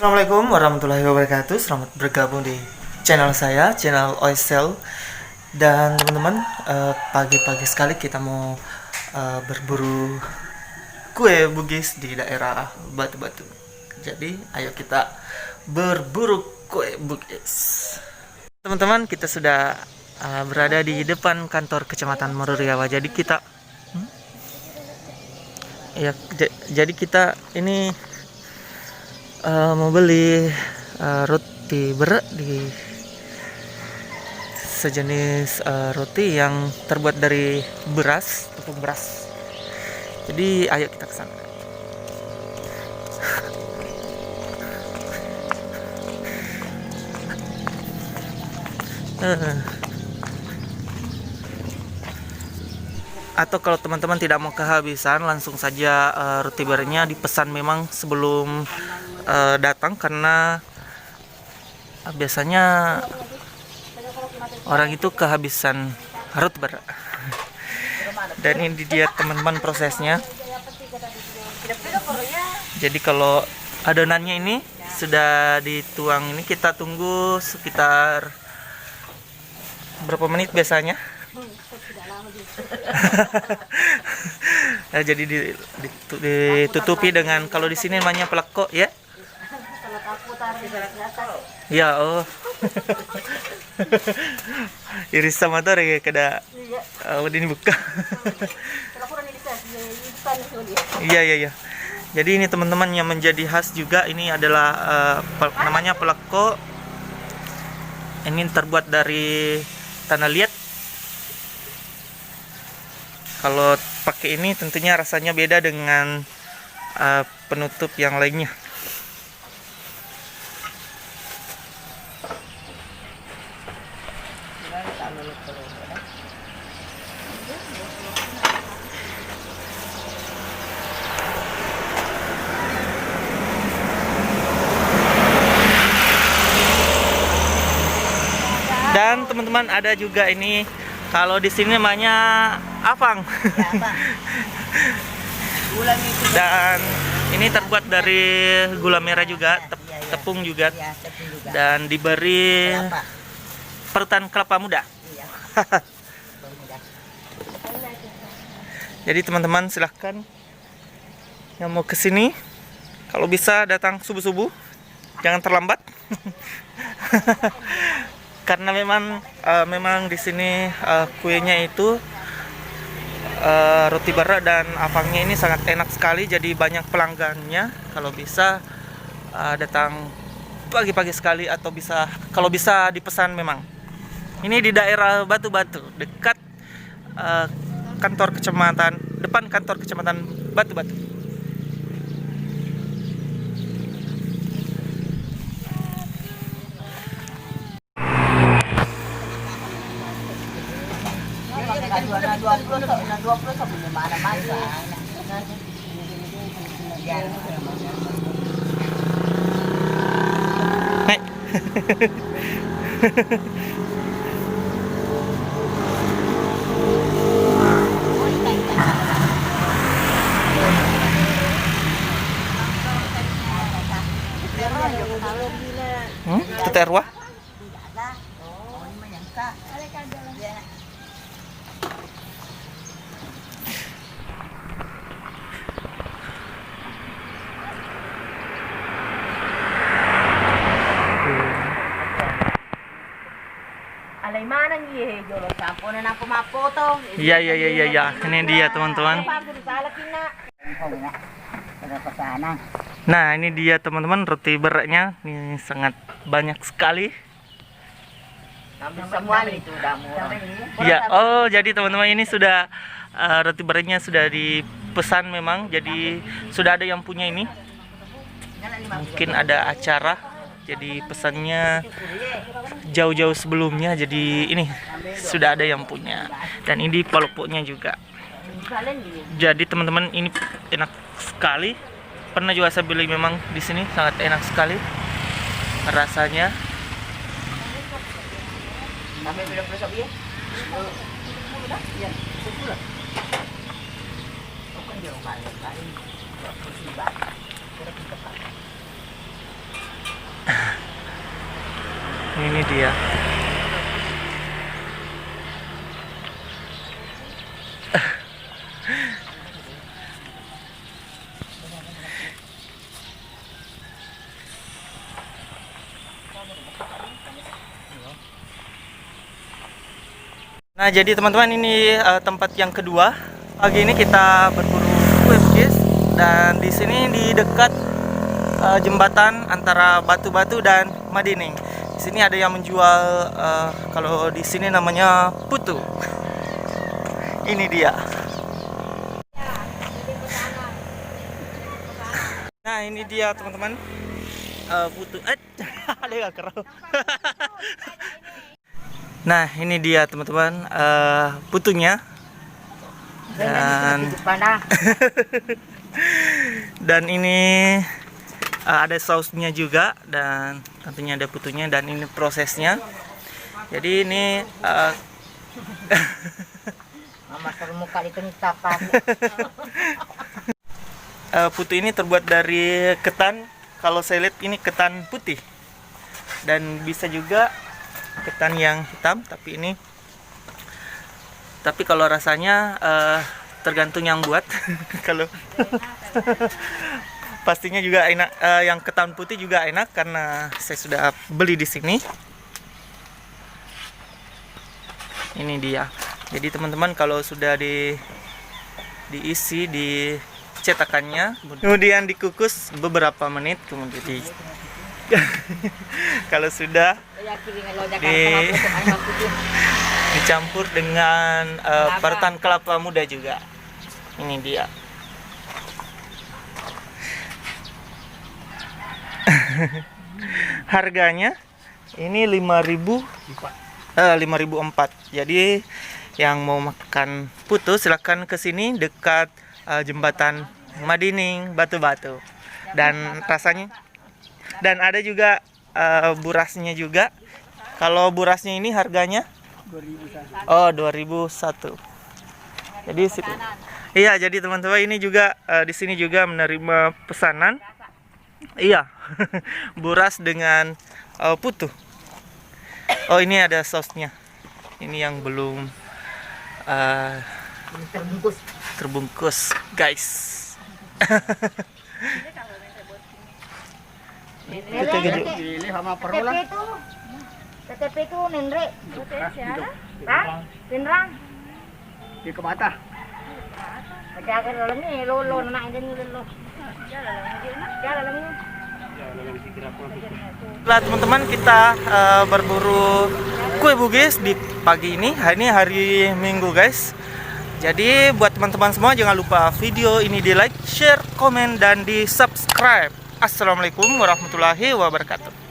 Assalamualaikum warahmatullahi wabarakatuh. Selamat bergabung di channel saya, channel Oisel. Dan teman-teman, pagi-pagi sekali kita mau berburu kue Bugis di daerah Batu-Batu. Jadi, ayo kita berburu kue Bugis. Teman-teman, kita sudah berada di depan kantor Kecamatan Mororiawa. Jadi kita jadi kita ini mau beli roti berak di sejenis roti yang terbuat dari beras, tepung beras. Jadi ayo kita ke sana. Atau kalau teman-teman tidak mau kehabisan, langsung saja roti beratnya dipesan memang sebelum datang, karena biasanya orang itu kehabisan roti berat. Dan ini dia teman-teman prosesnya. Jadi kalau adonannya ini sudah dituang, ini kita tunggu sekitar berapa menit biasanya? Nah, jadi ditutupi dengan, kalau di sini namanya peleko ya. Ya, oh. Iris sama tuh ya kada ini buka. Iya. Jadi ini teman-teman yang menjadi khas juga, ini adalah namanya peleko. Ini terbuat dari tanah liat. Kalau pakai ini tentunya rasanya beda dengan penutup yang lainnya. Dan teman-teman, ada juga ini, kalau di sini namanya apang. Dan ini terbuat dari gula merah juga, tepung juga, dan diberi parutan kelapa muda. Jadi teman-teman, silahkan yang mau kesini, kalau bisa datang subuh-subuh, jangan terlambat. Karena memang di sini kuenya itu roti berak dan apangnya ini sangat enak sekali, jadi banyak pelanggannya. Kalau bisa datang pagi-pagi sekali, atau kalau bisa dipesan memang. Ini di daerah Batu-Batu, dekat depan kantor kecamatan Batu-Batu. Teterwa? Alay manang ye, jolo sampo na nang pumapoto. Iya. Ini dia teman-teman. Nah, ini dia teman-teman, roti beraknya ini sangat banyak sekali. Semua itu udah murah. Ya, oh jadi teman-teman, ini sudah roti beraknya sudah dipesan memang. Jadi sudah ada yang punya ini. Mungkin ada acara, jadi pesannya jauh-jauh sebelumnya. Jadi ini sudah ada yang punya. Dan ini palupuknya juga. Jadi teman-teman, ini enak sekali. Pernah juga saya beli, memang di sini sangat enak sekali rasanya. Ini dia. Nah, jadi teman-teman, ini tempat yang kedua. Pagi ini kita berburu kue bugis, dan di sini di dekat jembatan antara Batu-Batu dan Madining. Di sini ada yang menjual kalau di sini namanya putu. Ini dia. Nah, ini dia teman-teman, putu. Ada nggak kerau? Nah, ini dia teman-teman, putunya. Dan ini ada sausnya juga, dan tentunya ada putunya, dan ini prosesnya. Jadi ini putu ini terbuat dari ketan. Kalau saya lihat ini ketan putih, dan bisa juga ketan yang hitam, tapi kalau rasanya tergantung yang buat. Kalau pastinya juga enak, yang ketan putih juga enak karena saya sudah beli di sini. Ini dia. Jadi teman-teman, kalau sudah diisi di cetakannya, kemudian dikukus beberapa menit, kemudian kalau sudah dicampur dengan parutan kelapa muda juga. Ini dia. Harganya ini 5.004. Jadi yang mau makan putu silakan ke sini dekat jembatan Madining Batu-Batu. Dan rasanya, dan ada juga burasnya juga. Kalau burasnya ini harganya 2001. Jadi iya, jadi teman-teman, ini juga di sini juga menerima pesanan. Iya. Buras dengan putu. Oh, ini ada sausnya. Ini yang belum terbungkus, guys. TTP itu Nendre. Pinrang. Di Kebata. Ada dalam ni lo nak ini lo. Jalan ni. Setelah teman-teman kita berburu kue bugis di pagi ini. Ini hari Minggu, guys. Jadi buat teman-teman semua, jangan lupa video ini di like, share, komen, dan di subscribe. Assalamualaikum warahmatullahi wabarakatuh.